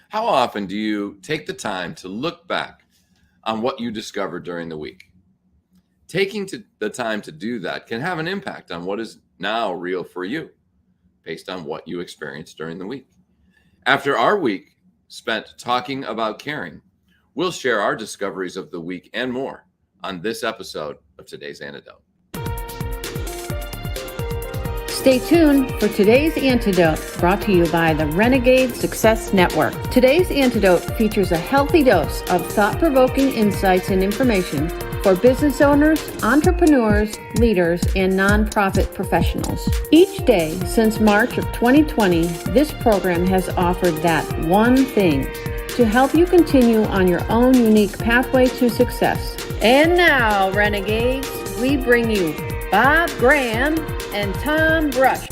How often do you take the time to look back on what you discovered during the week? Taking the time to do that can have an impact on what is now real for you based on what you experienced during the week. After our week spent talking about caring, we'll share our discoveries of the week and more on this episode of Today's Antidote. Stay tuned for today's Antidote, brought to you by the Renegade Success Network. Today's Antidote features a healthy dose of thought-provoking insights and information for business owners, entrepreneurs, leaders, and nonprofit professionals. Each day since March of 2020, this program has offered that one thing to help you continue on your own unique pathway to success. And now, Renegades, we bring you Bob Graham and Tom Brush.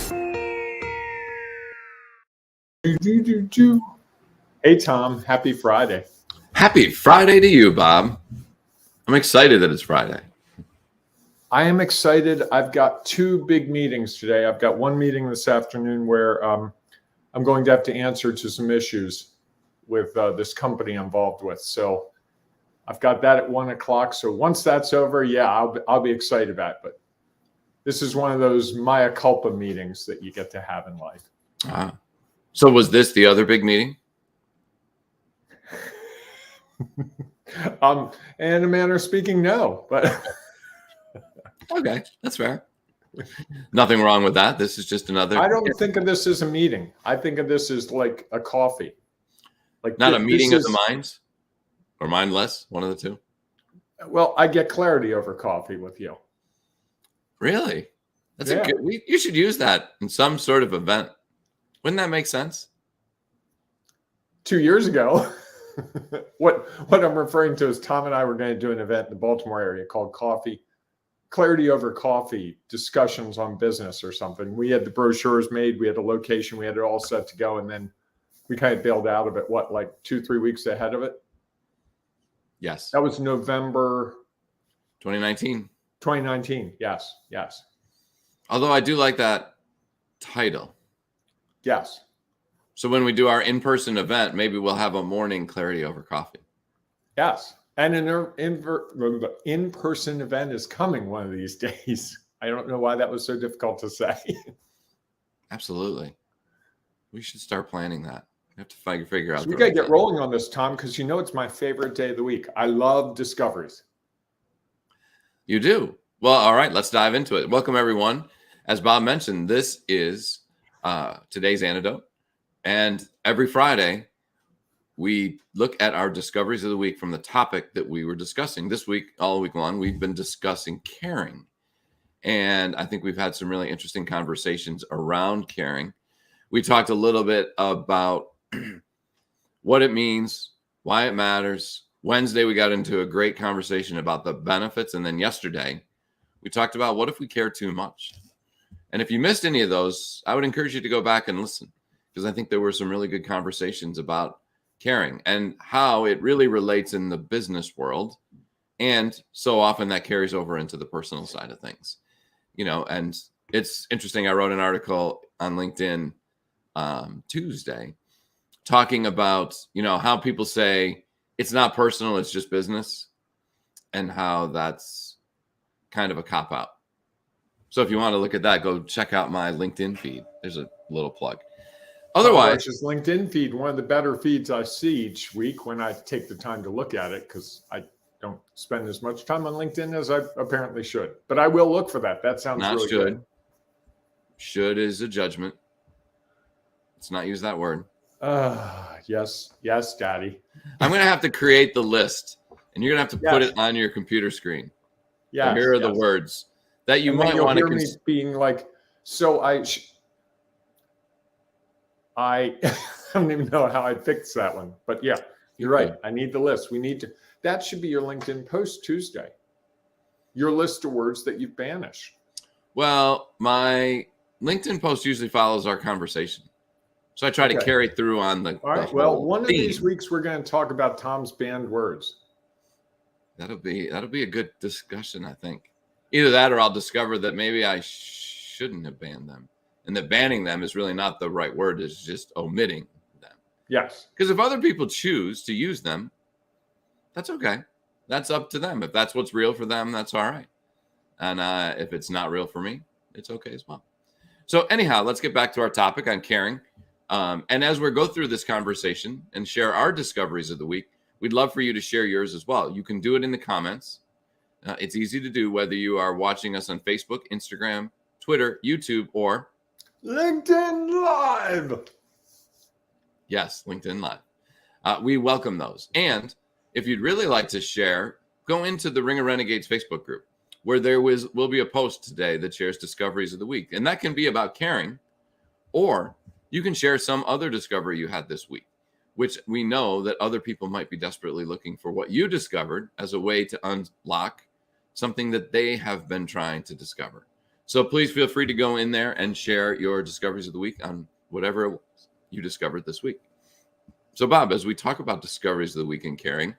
Hey, Tom. Happy Friday. Happy Friday to you, Bob. I'm excited that it's Friday. I am excited. I've got two big meetings today. I've got one meeting this afternoon where I'm going to have to answer to some issues with this company I'm involved with. So I've got that at 1 o'clock. So once that's over, I'll be excited about it. But this is one of those mea culpa meetings that you get to have in life. So was this the other big meeting? In a manner of speaking, no, but okay, that's fair. Nothing wrong with that. This is just another. I don't think of this as a meeting. I think of this as like a coffee. Like not a meeting of the minds or mindless, one of the two. Well, I get clarity over coffee with you. Really? That's a good. You should use that in some sort of event. Wouldn't that make sense? 2 years ago. What I'm referring to is Tom and I were going to do an event in the Baltimore area called Clarity Over Coffee, Discussions on Business or something. We had the brochures made, we had a location, we had it all set to go, and then we kind of bailed out of it, like 2-3 weeks ahead of it? Yes. That was November 2019. 2019, yes. Although I do like that title. Yes. So when we do our in-person event, maybe we'll have a morning Clarity Over Coffee. Yes. And an in-person event is coming one of these days. I don't know why that was so difficult to say. Absolutely. We should start planning that. We have to figure out. So we got to get rolling on this, Tom, because it's my favorite day of the week. I love discoveries. You do? Well, all right. Let's dive into it. Welcome, everyone. As Bob mentioned, this is Today's Antidote. And every Friday, we look at our discoveries of the week from the topic that we were discussing. This week, all week long, we've been discussing caring. And I think we've had some really interesting conversations around caring. We talked a little bit about what it means, why it matters. Wednesday, we got into a great conversation about the benefits. And then yesterday, we talked about what if we care too much? And if you missed any of those, I would encourage you to go back and listen, because I think there were some really good conversations about caring and how it really relates in the business world. And so often that carries over into the personal side of things, and it's interesting. I wrote an article on LinkedIn Tuesday talking about, how people say it's not personal, it's just business, and how that's kind of a cop-out. So if you want to look at that, go check out my LinkedIn feed. There's a little plug. Otherwise, Brush's LinkedIn feed, one of the better feeds I see each week when I take the time to look at it, because I don't spend as much time on LinkedIn as I apparently should. But I will look for that. That sounds really good. Should is a judgment. Let's not use that word. Yes, Daddy. I'm going to have to create the list, and you're going to have to put it on your computer screen. Yeah. Here are the words that you might want to hear me being like, so I don't even know how I'd fix that one, but yeah, you're right. I need the list. That should be your LinkedIn post Tuesday. Your list of words that you've banished. Well, my LinkedIn post usually follows our conversation. So I try to carry through on the. All right. Well, one of these weeks we're going to talk about Tom's banned words. That'll be a good discussion, I think. Either that or I'll discover that maybe I shouldn't have banned them. And that banning them is really not the right word, it's just omitting them. Yes. Because if other people choose to use them, that's okay. That's up to them. If that's what's real for them, that's all right. And if it's not real for me, it's okay as well. So anyhow, let's get back to our topic on caring. And as we go through this conversation and share our discoveries of the week, we'd love for you to share yours as well. You can do it in the comments. It's easy to do whether you are watching us on Facebook, Instagram, Twitter, YouTube, or LinkedIn Live. Yes, LinkedIn Live. We welcome those. And if you'd really like to share, go into the Ring of Renegades Facebook group, where there will be a post today that shares discoveries of the week. And that can be about caring, or you can share some other discovery you had this week, which we know that other people might be desperately looking for what you discovered as a way to unlock something that they have been trying to discover. So please feel free to go in there and share your discoveries of the week on whatever you discovered this week. So Bob, as we talk about discoveries of the week in caring,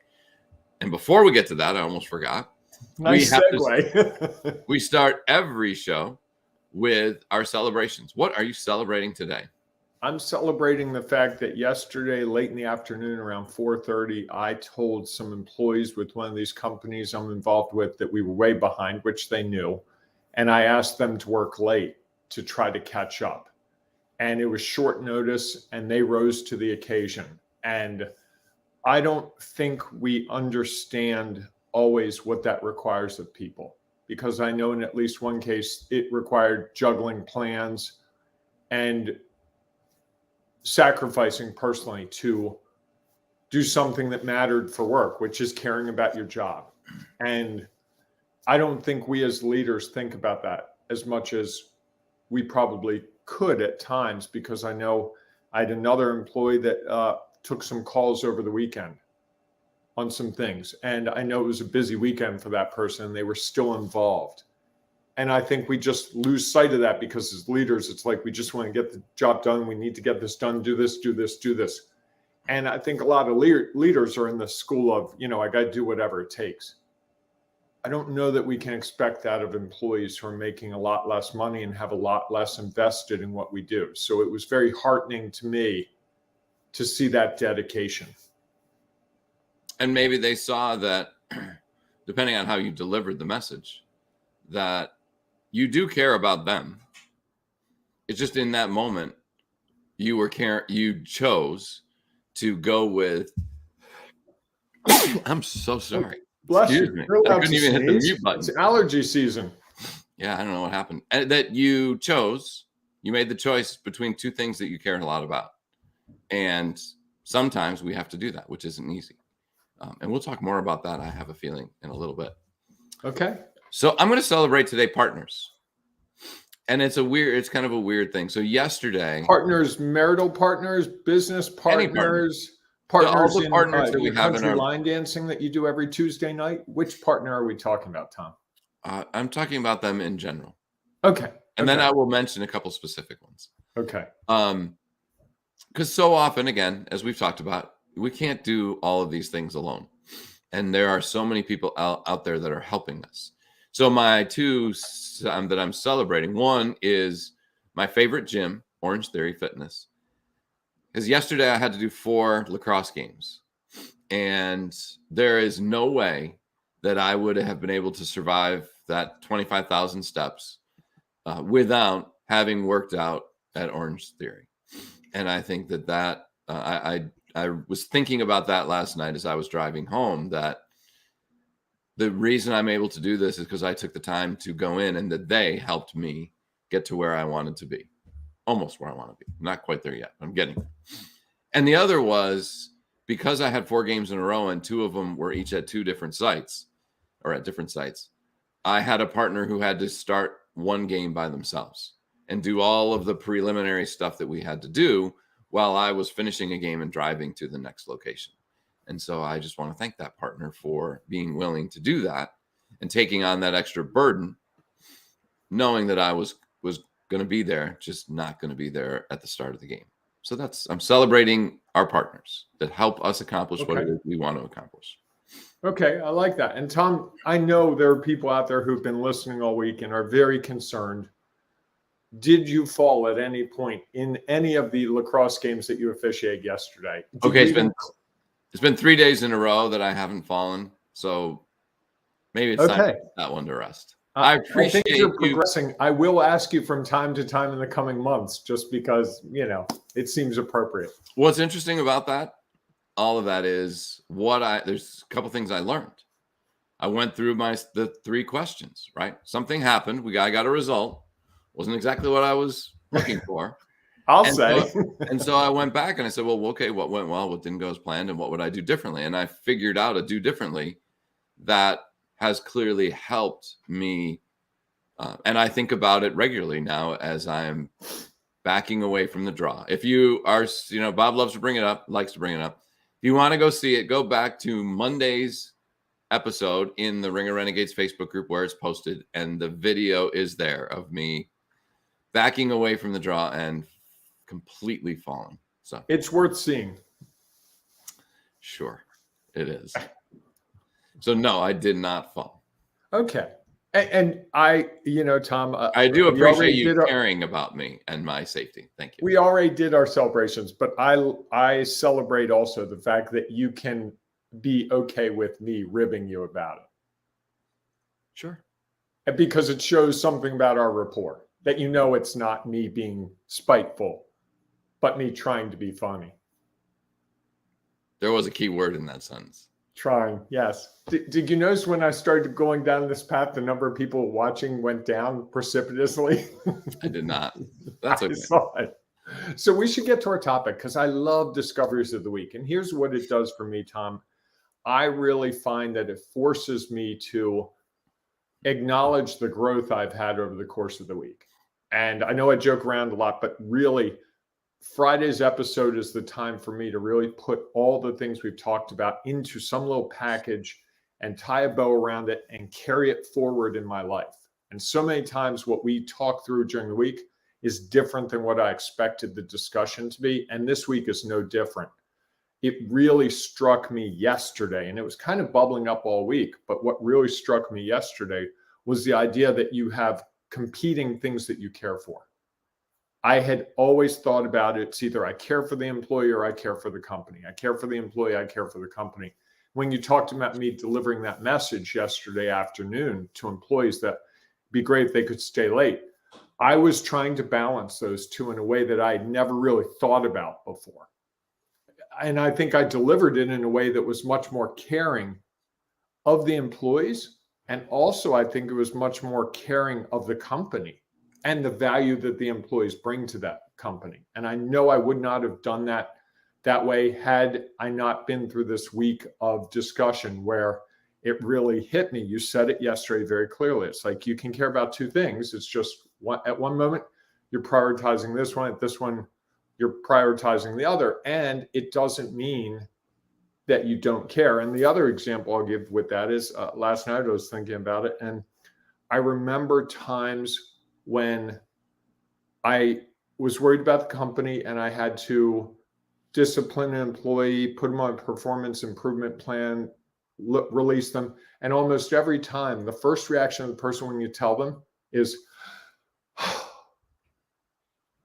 and before we get to that, I almost forgot. Nice segue. We start every show with our celebrations. What are you celebrating today? I'm celebrating the fact that yesterday, late in the afternoon, around 4:30, I told some employees with one of these companies I'm involved with that we were way behind, which they knew. And I asked them to work late to try to catch up. And it was short notice, and they rose to the occasion. And I don't think we understand always what that requires of people, because I know in at least one case, it required juggling plans and sacrificing personally to do something that mattered for work, which is caring about your job. And I don't think we as leaders think about that as much as we probably could at times, because I know I had another employee that took some calls over the weekend on some things. And I know it was a busy weekend for that person, and they were still involved. And I think we just lose sight of that, because as leaders, it's like we just want to get the job done. We need to get this done, do this, do this, do this. And I think a lot of leaders are in the school of, I got to do whatever it takes. I don't know that we can expect that of employees who are making a lot less money and have a lot less invested in what we do. So it was very heartening to me to see that dedication. And maybe they saw that, depending on how you delivered the message, that you do care about them. It's just in that moment you chose to go with I'm so sorry. Bless Excuse you. me. You're I allowed couldn't to even hit the sneeze. mute button. It's allergy season. Yeah, I don't know what happened. And that you made the choice between two things that you cared a lot about. And sometimes we have to do that, which isn't easy. And we'll talk more about that, I have a feeling, in a little bit. Okay. So I'm going to celebrate today partners. And it's kind of a weird thing. So yesterday, Partners, marital partners, business partners, all the in partners that we your have in country our line dancing that you do every Tuesday night. Which partner are we talking about, Tom? I'm talking about them in general. Okay. And then I will mention a couple specific ones. Okay. Because so often, again, as we've talked about, we can't do all of these things alone. And there are so many people out there that are helping us. So my two that I'm celebrating, one is my favorite gym, Orange Theory Fitness. Because yesterday I had to do 4 lacrosse games. And there is no way that I would have been able to survive that 25,000 steps without having worked out at Orange Theory. And I think that I was thinking about that last night as I was driving home, that the reason I'm able to do this is because I took the time to go in, and that they helped me get to where I wanted to be. Almost where I want to be. Not quite there yet. I'm getting there. And the other was because I had 4 games in a row, and 2 of them were each at 2 different sites, or at different sites. I had a partner who had to start 1 game by themselves and do all of the preliminary stuff that we had to do while I was finishing a game and driving to the next location. And so I just want to thank that partner for being willing to do that and taking on that extra burden, knowing that I was going to be there, just not going to be there at the start of the game. So I'm celebrating our partners that help us accomplish what it is we want to accomplish. Okay, I like that. And Tom, I know there are people out there who've been listening all week and are very concerned Did you fall at any point in any of the lacrosse games that you officiated yesterday? Okay, it's been 3 days in a row that I haven't fallen, so maybe it's time to put that one to rest. I appreciate think you're progressing. I will ask you from time to time in the coming months, just because, it seems appropriate. What's interesting about that, all of that is there's a couple things I learned. I went through the 3 questions, right? Something happened. I got a result. Wasn't exactly what I was looking for. I'll say. So I went back and I said, well, okay, what went well, what didn't go as planned, and what would I do differently? And I figured out a do differently that has clearly helped me. And I think about it regularly now as I'm backing away from the draw. If you are, Bob loves to bring it up, likes to bring it up. If you want to go see it, go back to Monday's episode in the Ring of Renegades Facebook group where it's posted. And the video is there of me backing away from the draw and completely falling. So it's worth seeing. Sure, it is. So no, I did not fall. Okay. And I, Tom, I do appreciate you caring about me and my safety. Thank you. We already did our celebrations, but I celebrate also the fact that you can be okay with me ribbing you about it. Sure. Because it shows something about our rapport, that it's not me being spiteful, but me trying to be funny. There was a key word in that sentence. Trying, yes. Did you notice when I started going down this path, the number of people watching went down precipitously? I did not. That's okay. I saw it. So we should get to our topic, because I love discoveries of the week. And here's what it does for me, Tom. I really find that it forces me to acknowledge the growth I've had over the course of the week. And I know I joke around a lot, but really Friday's episode is the time for me to really put all the things we've talked about into some little package and tie a bow around it and carry it forward in my life. And so many times what we talk through during the week is different than what I expected the discussion to be. And this week is no different. It really struck me yesterday, and it was kind of bubbling up all week, but what really struck me yesterday was the idea that you have competing things that you care for. I had always thought about it. It's either I care for the employee or I care for the company. I care for the employee, I care for the company. When you talked about me delivering that message yesterday afternoon to employees that it'd be great if they could stay late, I was trying to balance those two in a way that I'd never really thought about before. And I think I delivered it in a way that was much more caring of the employees. And also, I think it was much more caring of the company and the value that the employees bring to that company. And I know I would not have done that way had I not been through this week of discussion where it really hit me. You said it yesterday very clearly. It's like you can care about 2 things. It's just at one moment, you're prioritizing this one. At this one, you're prioritizing the other. And it doesn't mean that you don't care. And the other example I'll give with that is last night I was thinking about it. And I remember times when I was worried about the company and I had to discipline an employee, put them on a performance improvement plan, release them. And almost every time, the first reaction of the person when you tell them is,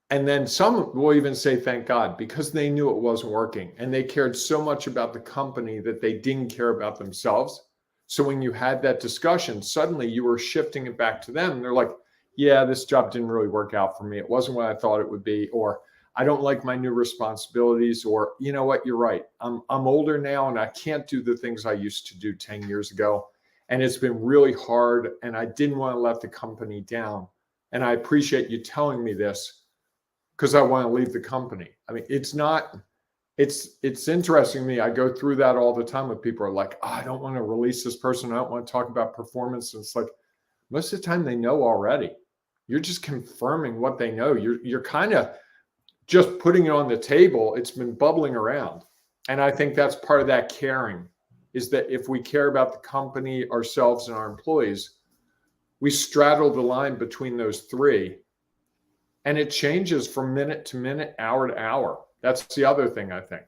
and then some will even say, thank God, because they knew it wasn't working. And they cared so much about the company that they didn't care about themselves. So when you had that discussion, suddenly you were shifting it back to them. And they're like, yeah, this job didn't really work out for me. It wasn't what I thought it would be. Or I don't like my new responsibilities. Or, you know what, you're right. I'm older now and I can't do the things I used to do 10 years ago. And it's been really hard. And I didn't want to let the company down. And I appreciate you telling me this, because I want to leave the company. I mean, it's interesting to me. I go through that all the time with people who are like, oh, I don't want to release this person. I don't want to talk about performance. And it's like, most of the time they know already. You're just confirming what they know. You're kind of just putting it on the table. It's been bubbling around. And I think that's part of that caring, is that if we care about the company, ourselves, and our employees, we straddle the line between those 3. And it changes from minute to minute, hour to hour. That's the other thing, I think.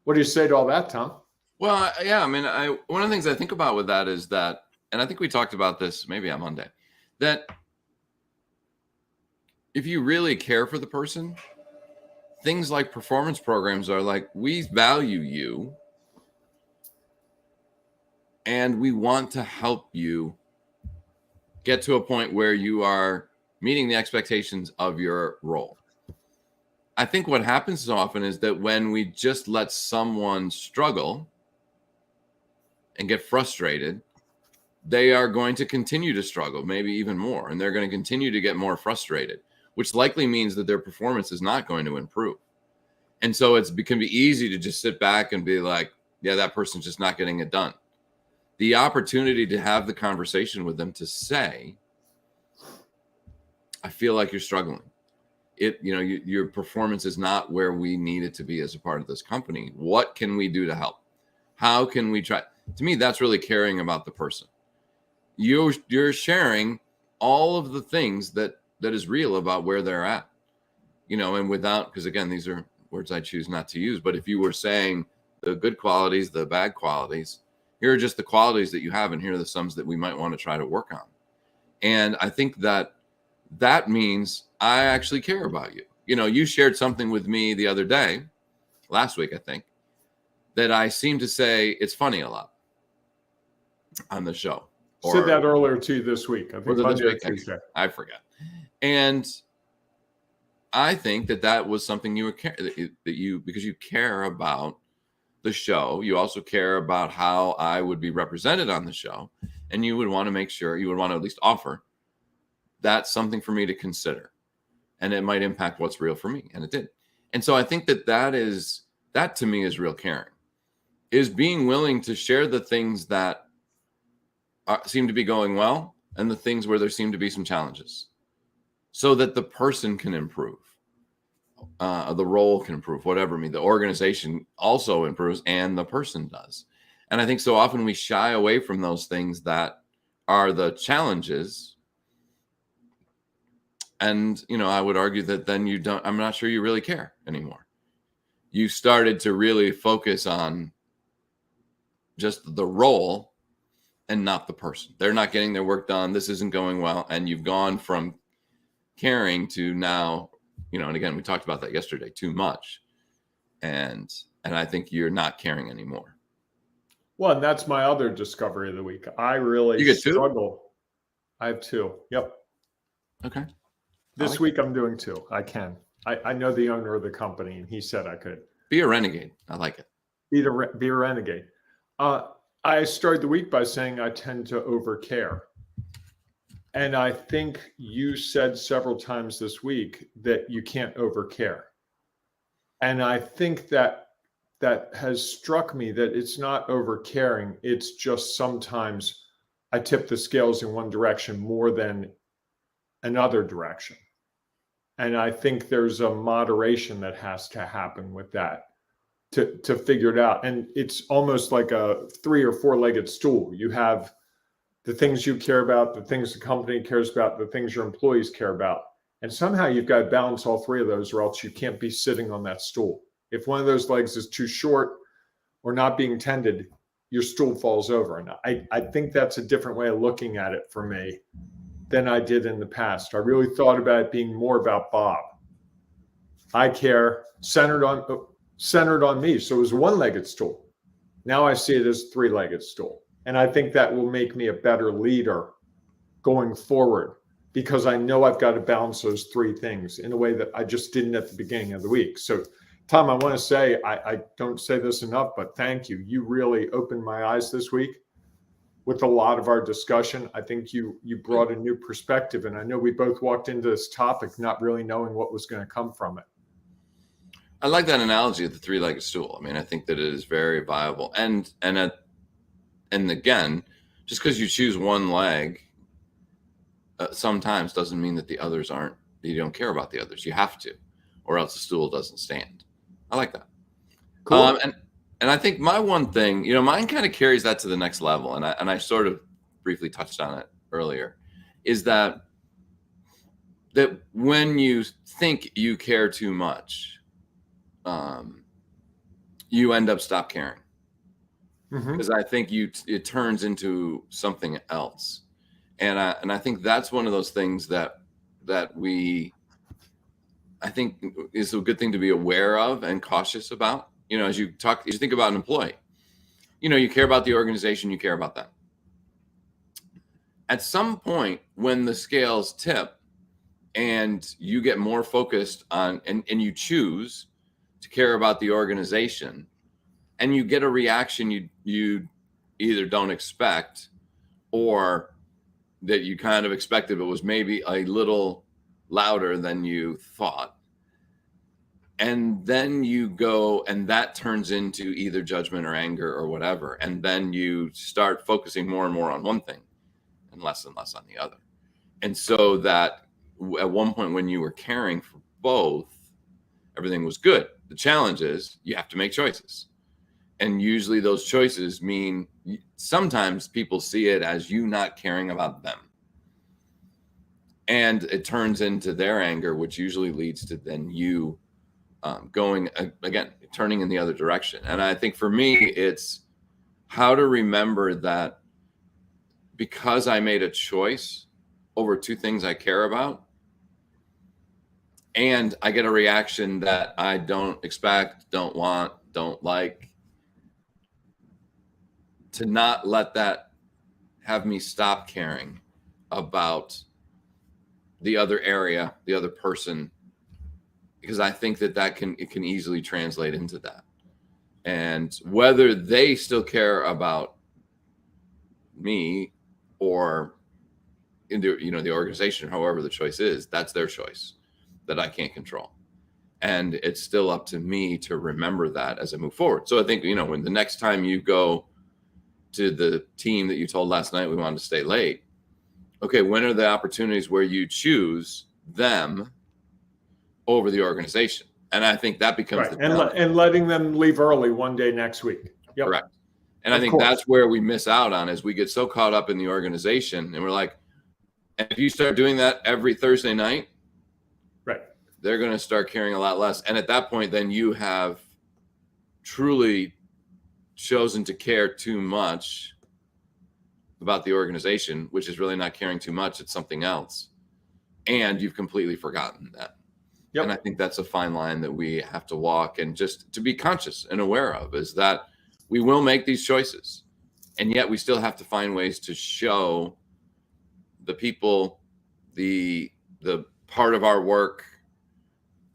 What do you say to all that, Tom? Well, yeah, I mean, one of the things I think about with that is that, and I think we talked about this maybe on Monday, that if you really care for the person, things like performance programs are like, we value you and we want to help you get to a point where you are meeting the expectations of your role. I think what happens so often is that when we just let someone struggle and get frustrated, they are going to continue to struggle, maybe even more, and they're going to continue to get more frustrated, which likely means that their performance is not going to improve. And so it can be easy to just sit back and be like, yeah, that person's just not getting it done. The opportunity to have the conversation with them to say, I feel like you're struggling. Your performance is not where we need it to be as a part of this company. What can we do to help? How can we try? To me, that's really caring about the person. You're sharing all of the things that is real about where they're at, and without, because again, these are words I choose not to use, but if you were saying the good qualities, the bad qualities, here are just the qualities that you have, and here are the sums that we might want to try to work on. And I think that means I actually care about you. You shared something with me the other day, last week, I think, that I seem to say it's funny a lot on the show. Said that earlier to you this week. I think Monday or Tuesday. I forget. And I think that was something because you care about the show. You also care about how I would be represented on the show. And you would want to make sure, you would want to at least offer that's something for me to consider. And it might impact what's real for me. And it did. And so I think that to me is real caring, is being willing to share the things that seem to be going well and the things where there seem to be some challenges so that the person can improve. The role can improve, whatever the organization also improves and the person does. And I think so often we shy away from those things that are the challenges. And, I would argue that then I'm not sure you really care anymore. You started to really focus on just the role and not the person. They're not getting their work done. This isn't going well. And you've gone from caring to now, and again, we talked about that yesterday, too much. And I think you're not caring anymore. Well, and that's my other discovery of the week. I really struggle. I have 2. Yep. Okay. This week I'm doing 2. I can. I know the owner of the company, and he said I could. Be a renegade. I like it. Be a renegade. I started the week by saying I tend to overcare. And I think you said several times this week that you can't overcare. And I think that has struck me that it's not overcaring. It's just sometimes I tip the scales in one direction more than another direction. And I think there's a moderation that has to happen with that to figure it out. And it's almost like a 3 or 4-legged stool. You have the things you care about, the things the company cares about, the things your employees care about. And somehow you've got to balance all 3 of those, or else you can't be sitting on that stool. If one of those legs is too short or not being tended, your stool falls over. And I think that's a different way of looking at it for me than I did in the past. I really thought about it being more about Bob. I care, centered on me. So it was a 1-legged stool. Now I see it as a 3-legged stool. And I think that will make me a better leader going forward, because I know I've got to balance those 3 things in a way that I just didn't at the beginning of the week. So Tom, I want to say, I don't say this enough, but thank you. You really opened my eyes this week with a lot of our discussion. I think you brought a new perspective. And I know we both walked into this topic not really knowing what was going to come from it. I like that analogy of the 3-legged stool. I mean, I think that it is very viable. And again, just because you choose one leg sometimes doesn't mean that the others you don't care about the others. You have to, or else the stool doesn't stand. I like that. Cool. And I think my one thing, mine kind of carries that to the next level. And I sort of briefly touched on it earlier, is that when you think you care too much, you end up stop caring. Because I think it turns into something else. And I think that's one of those things that we I think is a good thing to be aware of and cautious about. As you think about an employee, you care about the organization, you care about them. At some point when the scales tip and you get more focused on, and you choose to care about the organization, and you get a reaction you either don't expect or that you kind of expected, but was maybe a little louder than you thought. And then you go, and that turns into either judgment or anger or whatever. And then you start focusing more and more on one thing and less on the other. And so that at one point when you were caring for both, everything was good. The challenge is you have to make choices. And usually those choices mean sometimes people see it as you not caring about them. And it turns into their anger, which usually leads to then you going again, turning in the other direction. And I think for me, it's how to remember that because I made a choice over two things I care about, and I get a reaction that I don't expect, don't want, don't like, to not let that have me stop caring about the other area, the other person, because I think that it can easily translate into that. And whether they still care about me or in the organization, however the choice is, that's their choice that I can't control. And it's still up to me to remember that as I move forward. So I think, when the next time you go to the team that you told last night we wanted to stay late, okay, when are the opportunities where you choose them over the organization? And I think that becomes right. And letting them leave early one day next week. Yep. Correct. And I think that's where we miss out on, is we get so caught up in the organization, and we're like, and if you start doing that every Thursday night, right, they're going to start caring a lot less. And at that point, then you have truly chosen to care too much about the organization, which is really not caring too much. It's something else. And you've completely forgotten that. Yep. And I think that's a fine line that we have to walk, and just to be conscious and aware of, is that we will make these choices, and yet we still have to find ways to show the people, the part of our work,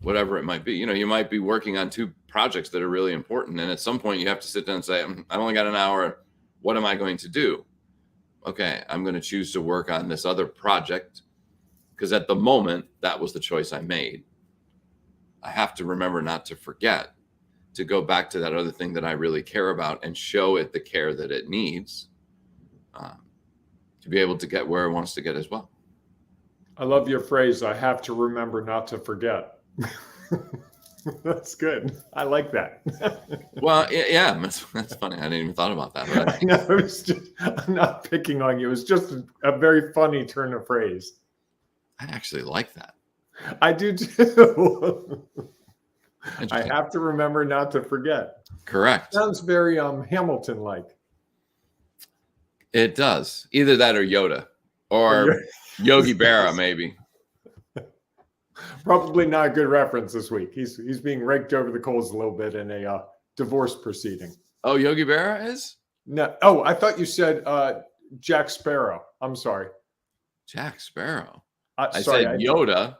whatever it might be. You might be working on two projects that are really important, and at some point you have to sit down and say, I only got an hour. What am I going to do? Okay, I'm going to choose to work on this other project because at the moment that was the choice I made. I have to remember not to forget to go back to that other thing that I really care about and show it the care that it needs to be able to get where it wants to get as well. I love your phrase, I have to remember not to forget. That's good. I like that. Well, yeah, that's funny. I hadn't even thought about that. But I know, I'm not picking on you. It was just a very funny turn of phrase. I actually like that. I do too. I have to remember not to forget. Correct. Sounds very Hamilton-like. It does. Either that or Yoda or Yogi Berra, maybe. Probably not a good reference this week. He's being raked over the coals a little bit in a divorce proceeding. Oh, Yogi Berra is? No. Oh, I thought you said Jack Sparrow. I'm sorry. Jack Sparrow. I said Yoda,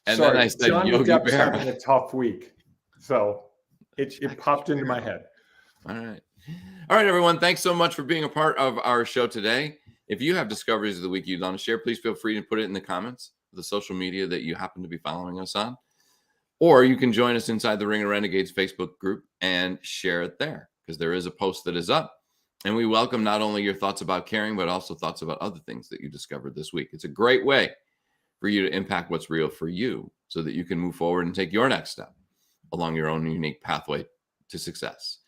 and then I said John Yogi Depp's Berra. having a tough week, so it popped into my head. All right, everyone. Thanks so much for being a part of our show today. If you have discoveries of the week you'd want to share, please feel free to put it in the comments of the social media that you happen to be following us on. Or you can join us inside the Ring of Renegades Facebook group and share it there, because there is a post that is up. And we welcome not only your thoughts about caring, but also thoughts about other things that you discovered this week. It's a great way for you to impact what's real for you so that you can move forward and take your next step along your own unique pathway to success.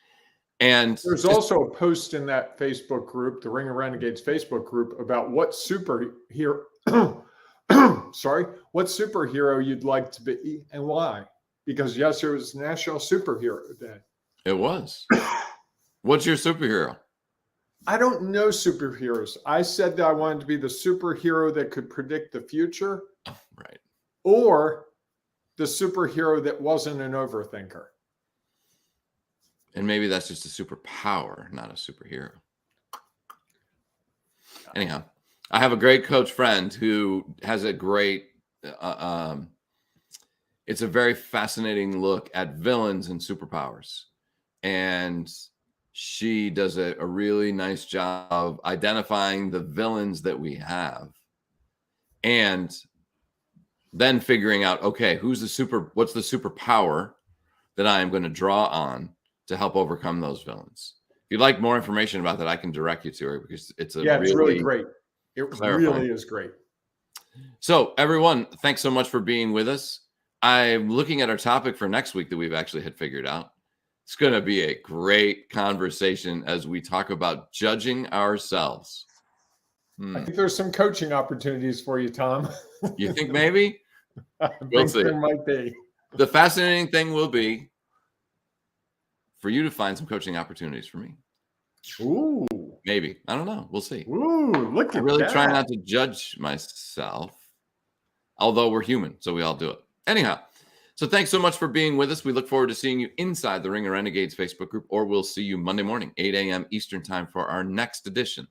And there's also a post in that Facebook group, the Ring of Renegades Facebook group, about what superhero what superhero you'd like to be and why. Because yesterday was National Superhero Day. It was. What's your superhero? I don't know superheroes. I said that I wanted to be the superhero that could predict the future. Right. Or the superhero that wasn't an overthinker. And maybe that's just a superpower, not a superhero. Anyhow, I have a great coach friend who has a great, it's a very fascinating look at villains and superpowers. And she does a really nice job of identifying the villains that we have and then figuring out, okay, what's the superpower that I am going to draw on to help overcome those villains. If you'd like more information about that, I can direct you to her because it's it's really great. It really is great. So everyone, thanks so much for being with us. I'm looking at our topic for next week that we've actually had figured out. It's going to be a great conversation as we talk about judging ourselves. I think there's some coaching opportunities for you, Tom. You think maybe? We'll see. There might be. The fascinating thing will be for you to find some coaching opportunities for me. Ooh. Maybe. I don't know. We'll see. Ooh, look at that. I really try not to judge myself, although we're human, so we all do it. Anyhow, so thanks so much for being with us. We look forward to seeing you inside the Ring of Renegades Facebook group, or we'll see you Monday morning, 8 a.m. Eastern time for our next edition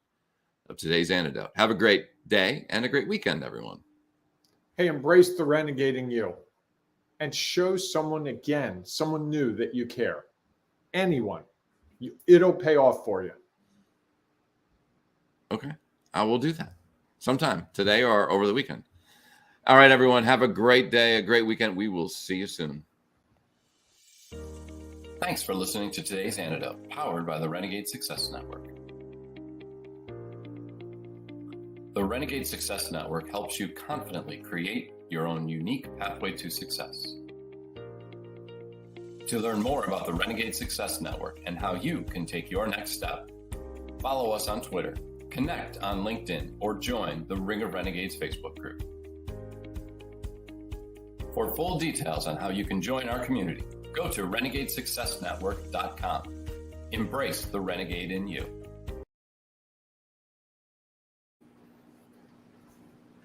of Today's Antidote. Have a great day and a great weekend, everyone. Hey, embrace the renegade in you and show someone new that you care. Anyone. It'll pay off for you. Okay. I will do that sometime today or over the weekend. All right, everyone. Have a great day, a great weekend. We will see you soon. Thanks for listening to Today's Antidote, powered by the Renegade Success Network. The Renegade Success Network helps you confidently create your own unique pathway to success. To learn more about the Renegade Success Network and how you can take your next step, follow us on Twitter, connect on LinkedIn, or join the Ring of Renegades Facebook group. For full details on how you can join our community, go to renegadesuccessnetwork.com. Embrace the renegade in you.